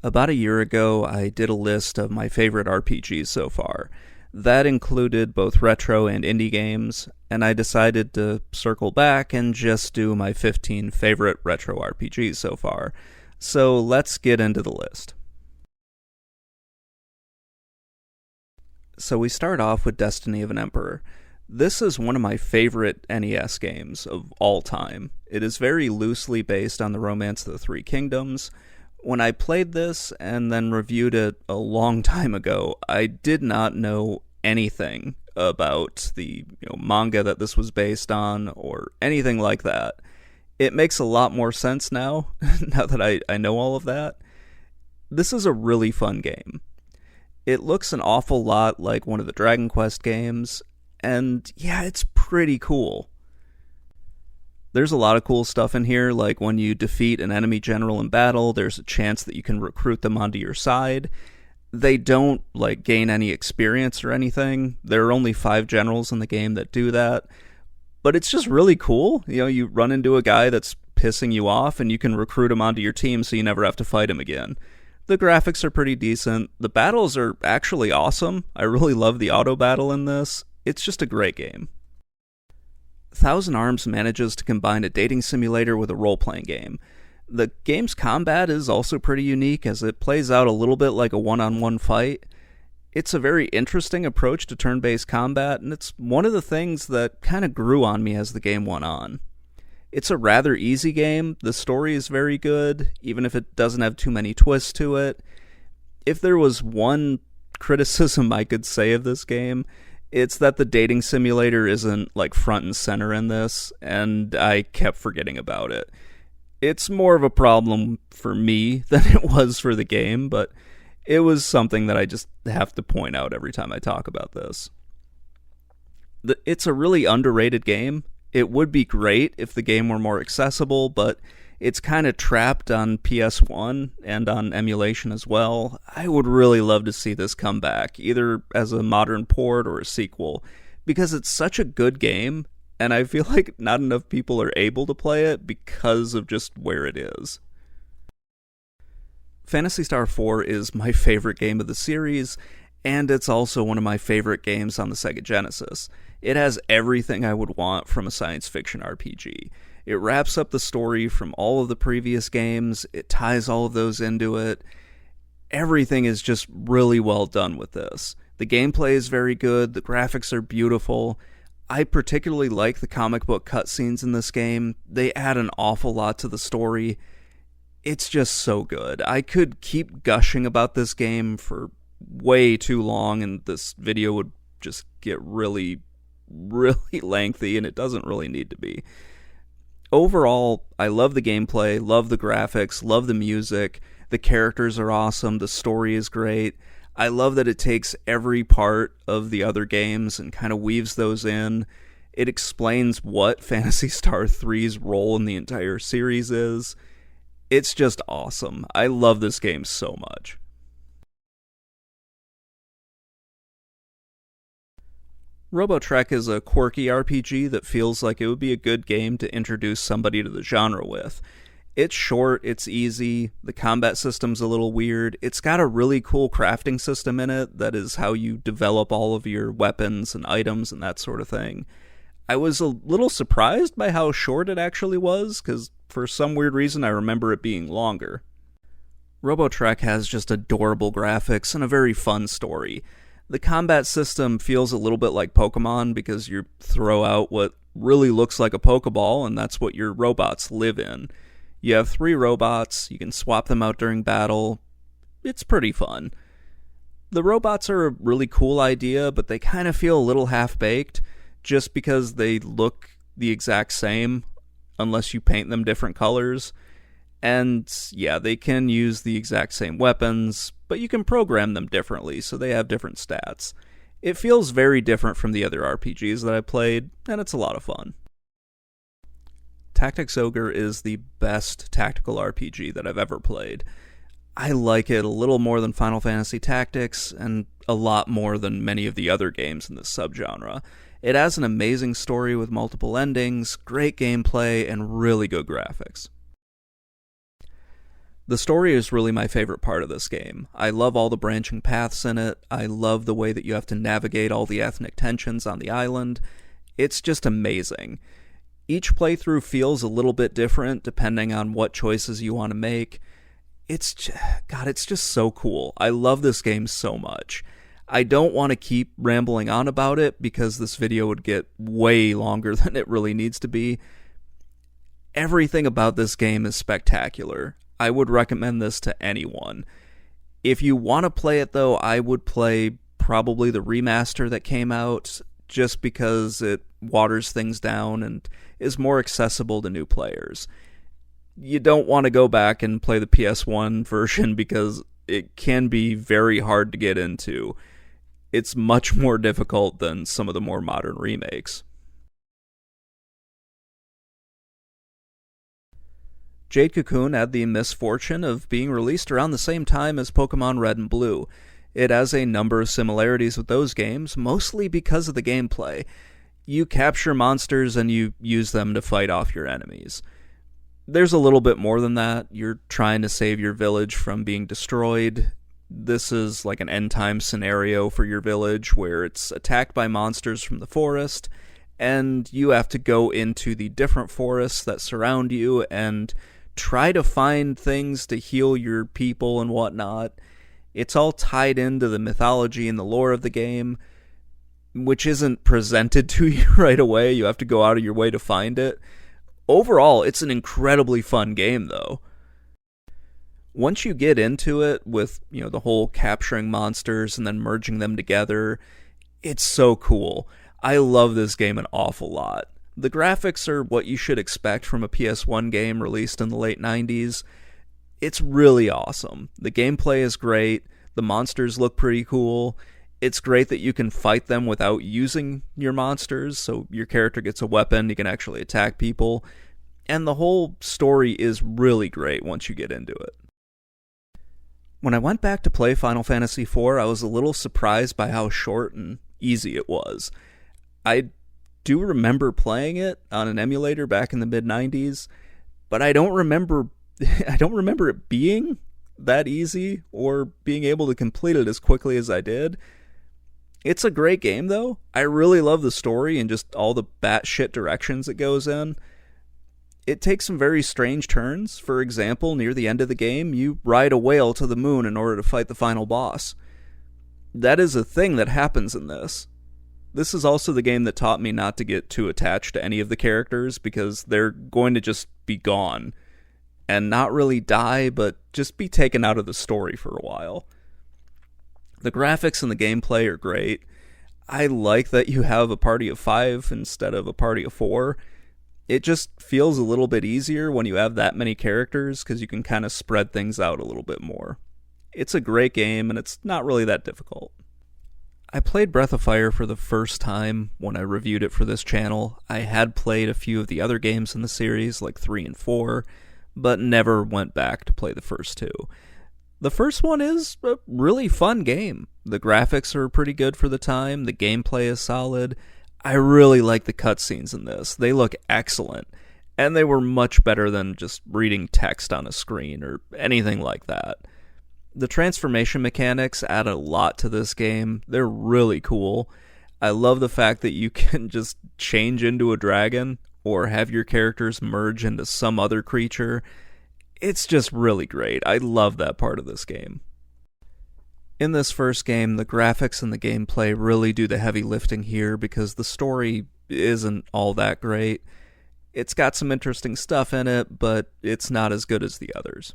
About a year ago, I did a list of my favorite RPGs so far. That included both retro and indie games, and I decided to circle back and just do my 15 favorite retro RPGs so far. So let's get into the list. So we start off with Destiny of an Emperor. This is one of my favorite NES games of all time. It is very loosely based on the Romance of the Three Kingdoms. When I played this and then reviewed it a long time ago, I did not know anything about the manga that this was based on or anything like that. It makes a lot more sense now, now that I know all of that. This is a really fun game. It looks an awful lot like one of the Dragon Quest games, and yeah, it's pretty cool. There's a lot of cool stuff in here, like when you defeat an enemy general in battle, there's a chance that you can recruit them onto your side. They don't, gain any experience or anything. There are only 5 generals in the game that do that. But it's just really cool. You run into a guy that's pissing you off, and you can recruit him onto your team so you never have to fight him again. The graphics are pretty decent. The battles are actually awesome. I really love the auto battle in this. It's just a great game. Thousand Arms manages to combine a dating simulator with a role-playing game. The game's combat is also pretty unique, as it plays out a little bit like a one-on-one fight. It's a very interesting approach to turn-based combat, and it's one of the things that kind of grew on me as the game went on. It's a rather easy game. The story is very good, even if it doesn't have too many twists to it. If there was one criticism I could say of this game, it's that the dating simulator isn't front and center in this, and I kept forgetting about it. It's more of a problem for me than it was for the game, but it was something that I just have to point out every time I talk about this. It's a really underrated game. It would be great if the game were more accessible, but it's kind of trapped on PS1 and on emulation as well. I would really love to see this come back, either as a modern port or a sequel, because it's such a good game, and I feel like not enough people are able to play it because of just where it is. Phantasy Star 4 is my favorite game of the series, and it's also one of my favorite games on the Sega Genesis. It has everything I would want from a science fiction RPG. It wraps up the story from all of the previous games, it ties all of those into it. Everything is just really well done with this. The gameplay is very good, the graphics are beautiful. I particularly like the comic book cutscenes in this game. They add an awful lot to the story. It's just so good. I could keep gushing about this game for way too long, and this video would just get really, really lengthy, and it doesn't really need to be. Overall, I love the gameplay, love the graphics, love the music, the characters are awesome, the story is great. I love that it takes every part of the other games and kind of weaves those in. It explains what Phantasy Star 3's role in the entire series is. It's just awesome. I love this game so much. Robotrek is a quirky RPG that feels like it would be a good game to introduce somebody to the genre with. It's short, it's easy, the combat system's a little weird, it's got a really cool crafting system in it that is how you develop all of your weapons and items and that sort of thing. I was a little surprised by how short it actually was, because for some weird reason I remember it being longer. Robotrek has just adorable graphics and a very fun story. The combat system feels a little bit like Pokemon because you throw out what really looks like a Pokeball, and that's what your robots live in. You have 3 robots, you can swap them out during battle. It's pretty fun. The robots are a really cool idea, but they kind of feel a little half-baked, just because they look the exact same, unless you paint them different colors. And yeah, they can use the exact same weapons, but you can program them differently, so they have different stats. It feels very different from the other RPGs that I played, and it's a lot of fun. Tactics Ogre is the best tactical RPG that I've ever played. I like it a little more than Final Fantasy Tactics, and a lot more than many of the other games in this subgenre. It has an amazing story with multiple endings, great gameplay, and really good graphics. The story is really my favorite part of this game. I love all the branching paths in it. I love the way that you have to navigate all the ethnic tensions on the island. It's just amazing. Each playthrough feels a little bit different depending on what choices you want to make. It's just so cool. I love this game so much. I don't want to keep rambling on about it because this video would get way longer than it really needs to be. Everything about this game is spectacular. I would recommend this to anyone. If you want to play it though, I would play probably the remaster that came out just because it waters things down and is more accessible to new players. You don't want to go back and play the PS1 version because it can be very hard to get into. It's much more difficult than some of the more modern remakes. Jade Cocoon had the misfortune of being released around the same time as Pokemon Red and Blue. It has a number of similarities with those games, mostly because of the gameplay. You capture monsters and you use them to fight off your enemies. There's a little bit more than that. You're trying to save your village from being destroyed. This is like an end time scenario for your village where it's attacked by monsters from the forest, and you have to go into the different forests that surround you and try to find things to heal your people and whatnot. It's all tied into the mythology and the lore of the game, which isn't presented to you right away. You have to go out of your way to find it. Overall, it's an incredibly fun game, though. Once you get into it with, the whole capturing monsters and then merging them together, it's so cool. I love this game an awful lot. The graphics are what you should expect from a PS1 game released in the late 90s. It's really awesome. The gameplay is great. The monsters look pretty cool. It's great that you can fight them without using your monsters, so your character gets a weapon, you can actually attack people. And the whole story is really great once you get into it. When I went back to play Final Fantasy IV, I was a little surprised by how short and easy it was. I do remember playing it on an emulator back in the mid-90s, but I don't remember it being that easy or being able to complete it as quickly as I did. It's a great game, though. I really love the story and just all the batshit directions it goes in. It takes some very strange turns. For example, near the end of the game, you ride a whale to the moon in order to fight the final boss. That is a thing that happens in this. This is also the game that taught me not to get too attached to any of the characters because they're going to just be gone. And not really die, but just be taken out of the story for a while. The graphics and the gameplay are great. I like that you have a party of 5 instead of a party of 4. It just feels a little bit easier when you have that many characters because you can kind of spread things out a little bit more. It's a great game and it's not really that difficult. I played Breath of Fire for the first time when I reviewed it for this channel. I had played a few of the other games in the series, like 3 and 4, but never went back to play the first 2. The first one is a really fun game. The graphics are pretty good for the time, the gameplay is solid. I really like the cutscenes in this. They look excellent, and they were much better than just reading text on a screen or anything like that. The transformation mechanics add a lot to this game. They're really cool. I love the fact that you can just change into a dragon or have your characters merge into some other creature. It's just really great. I love that part of this game. In this first game, the graphics and the gameplay really do the heavy lifting here because the story isn't all that great. It's got some interesting stuff in it, but it's not as good as the others.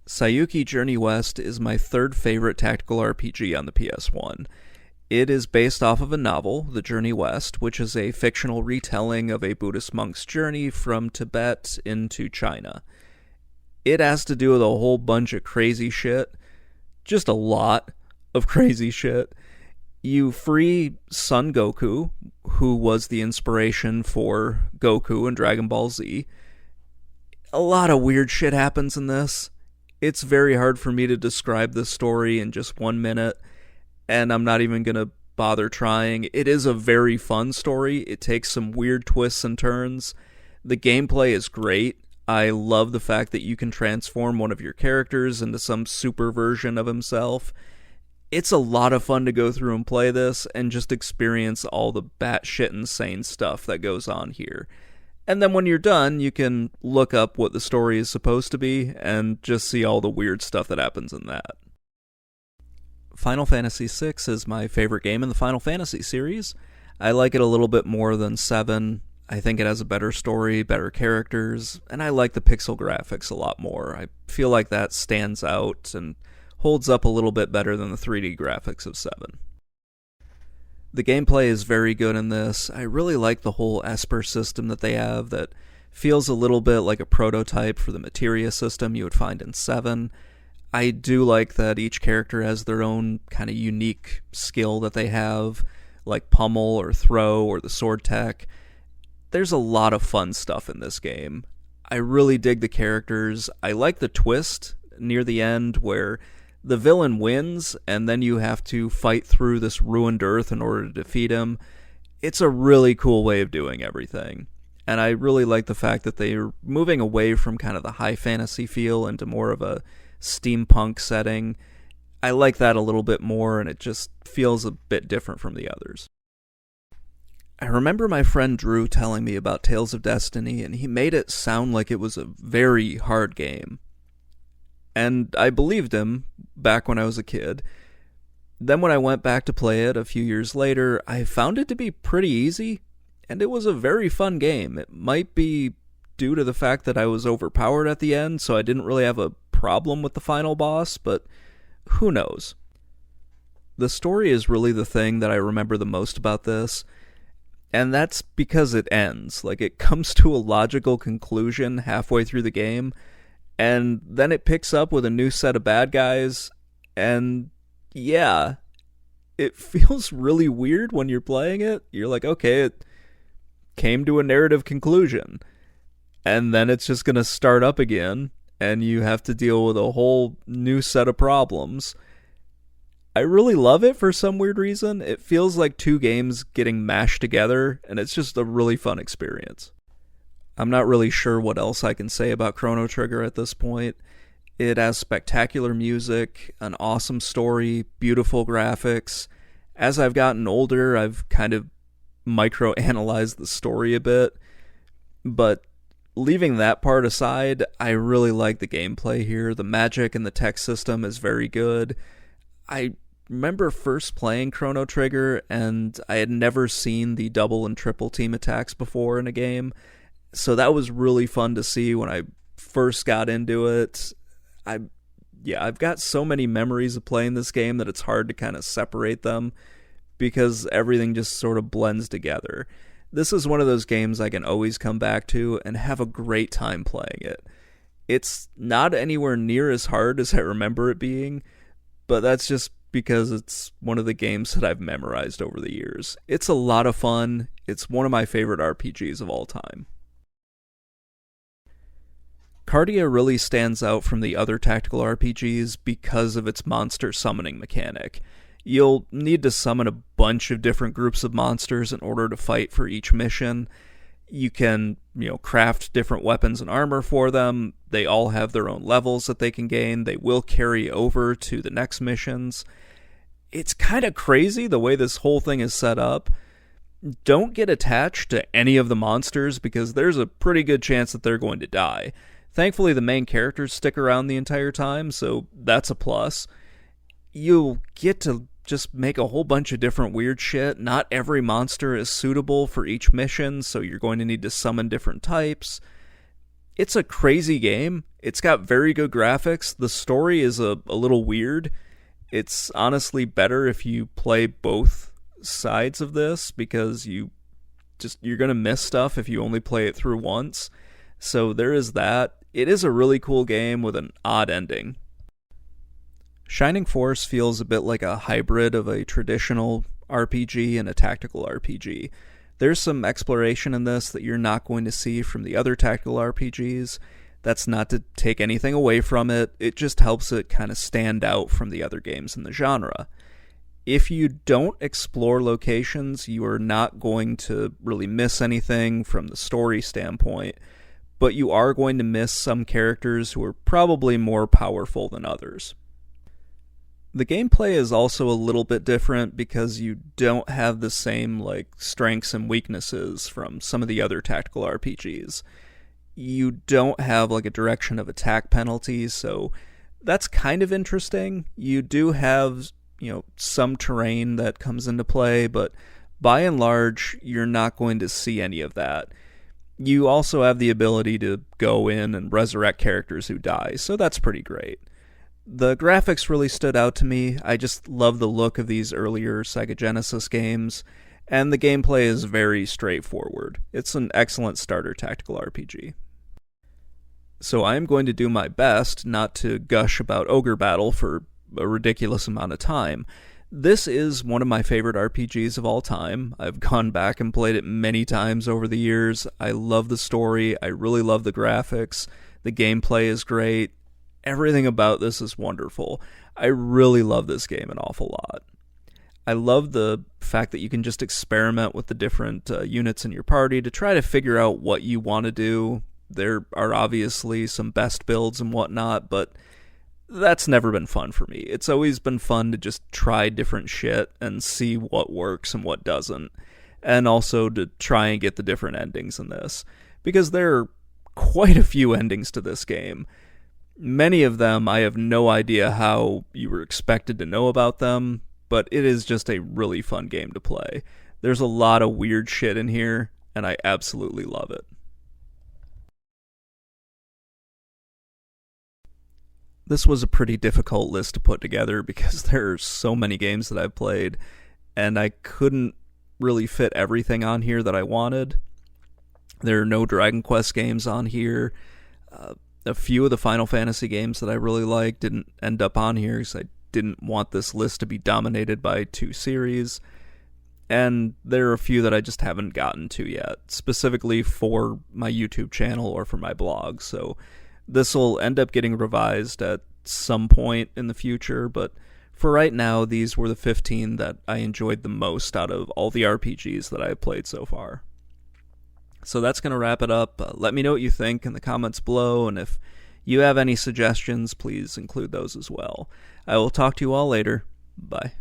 Saiki Journey West is my third favorite tactical RPG on the PS1. It is based off of a novel, The Journey West, which is a fictional retelling of a Buddhist monk's journey from Tibet into China. It has to do with a whole bunch of crazy shit. Just a lot of crazy shit. You free Son Goku, who was the inspiration for Goku in Dragon Ball Z. A lot of weird shit happens in this. It's very hard for me to describe this story in just 1 minute, and I'm not even going to bother trying. It is a very fun story. It takes some weird twists and turns. The gameplay is great. I love the fact that you can transform one of your characters into some super version of himself. It's a lot of fun to go through and play this and just experience all the batshit insane stuff that goes on here. And then when you're done, you can look up what the story is supposed to be and just see all the weird stuff that happens in that. Final Fantasy VI is my favorite game in the Final Fantasy series. I like it a little bit more than 7. I think it has a better story, better characters, and I like the pixel graphics a lot more. I feel like that stands out and holds up a little bit better than the 3D graphics of 7. The gameplay is very good in this. I really like the whole Esper system that they have that feels a little bit like a prototype for the Materia system you would find in 7. I do like that each character has their own kind of unique skill that they have, like pummel or throw or the sword tech. There's a lot of fun stuff in this game. I really dig the characters. I like the twist near the end where the villain wins and then you have to fight through this ruined earth in order to defeat him. It's a really cool way of doing everything. And I really like the fact that they're moving away from kind of the high fantasy feel into more of a steampunk setting. I like that a little bit more, and it just feels a bit different from the others. I remember my friend Drew telling me about Tales of Destiny, and he made it sound like it was a very hard game. And I believed him back when I was a kid. Then when I went back to play it a few years later, I found it to be pretty easy, and it was a very fun game. It might be due to the fact that I was overpowered at the end, so I didn't really have a problem with the final boss, but who knows? The story is really the thing that I remember the most about this. And that's because it ends. Like, it comes to a logical conclusion halfway through the game, and then it picks up with a new set of bad guys, and yeah, it feels really weird when you're playing it. You're like, okay, it came to a narrative conclusion, and then it's just gonna start up again, and you have to deal with a whole new set of problems. I really love it for some weird reason. It feels like two games getting mashed together, and it's just a really fun experience. I'm not really sure what else I can say about Chrono Trigger at this point. It has spectacular music, an awesome story, beautiful graphics. As I've gotten older, I've kind of micro-analyzed the story a bit, but leaving that part aside, I really like the gameplay here. The magic and the tech system is very good. I remember first playing Chrono Trigger, and I had never seen the double and triple team attacks before in a game, so that was really fun to see when I first got into it. I've got so many memories of playing this game that it's hard to kind of separate them, because everything just sort of blends together. This is one of those games I can always come back to and have a great time playing it. It's not anywhere near as hard as I remember it being, but that's just because it's one of the games that I've memorized over the years. It's a lot of fun. It's one of my favorite RPGs of all time. Cardia really stands out from the other tactical RPGs because of its monster summoning mechanic. You'll need to summon a bunch of different groups of monsters in order to fight for each mission. You can, craft different weapons and armor for them. They all have their own levels that they can gain. They will carry over to the next missions. It's kind of crazy the way this whole thing is set up. Don't get attached to any of the monsters because there's a pretty good chance that they're going to die. Thankfully, the main characters stick around the entire time, so that's a plus. You'll get to just make a whole bunch of different weird shit. Not every monster is suitable for each mission, so you're going to need to summon different types. It's a crazy game. It's got very good graphics. The story is a little weird. It's honestly better if you play both sides of this, because you're going to miss stuff if you only play it through once. So there is that. It is a really cool game with an odd ending. Shining Force feels a bit like a hybrid of a traditional RPG and a tactical RPG. There's some exploration in this that you're not going to see from the other tactical RPGs. That's not to take anything away from it. It just helps it kind of stand out from the other games in the genre. If you don't explore locations, you are not going to really miss anything from the story standpoint. but you are going to miss some characters who are probably more powerful than others. The gameplay is also a little bit different because you don't have the same strengths and weaknesses from some of the other tactical RPGs. You don't have a direction of attack penalties, so that's kind of interesting. You do have, some terrain that comes into play, but by and large, you're not going to see any of that. You also have the ability to go in and resurrect characters who die, so that's pretty great. The graphics really stood out to me. I just love the look of these earlier Sega Genesis games, and the gameplay is very straightforward. It's an excellent starter tactical RPG. So I'm going to do my best not to gush about Ogre Battle for a ridiculous amount of time. This is one of my favorite RPGs of all time. I've gone back and played it many times over the years. I love the story. I really love the graphics. The gameplay is great. Everything about this is wonderful. I really love this game an awful lot. I love the fact that you can just experiment with the different units in your party to try to figure out what you want to do. There are obviously some best builds and whatnot, but that's never been fun for me. It's always been fun to just try different shit and see what works and what doesn't. And also to try and get the different endings in this. Because there are quite a few endings to this game. Many of them, I have no idea how you were expected to know about them, but it is just a really fun game to play. There's a lot of weird shit in here, and I absolutely love it. This was a pretty difficult list to put together because there are so many games that I've played, and I couldn't really fit everything on here that I wanted. There are no Dragon Quest games on here. A few of the Final Fantasy games that I really liked didn't end up on here because I didn't want this list to be dominated by two series. And there are a few that I just haven't gotten to yet, specifically for my YouTube channel or for my blog. So this will end up getting revised at some point in the future, but for right now, these were the 15 that I enjoyed the most out of all the RPGs that I've played so far. So that's going to wrap it up. Let me know what you think in the comments below, and if you have any suggestions, please include those as well. I will talk to you all later. Bye.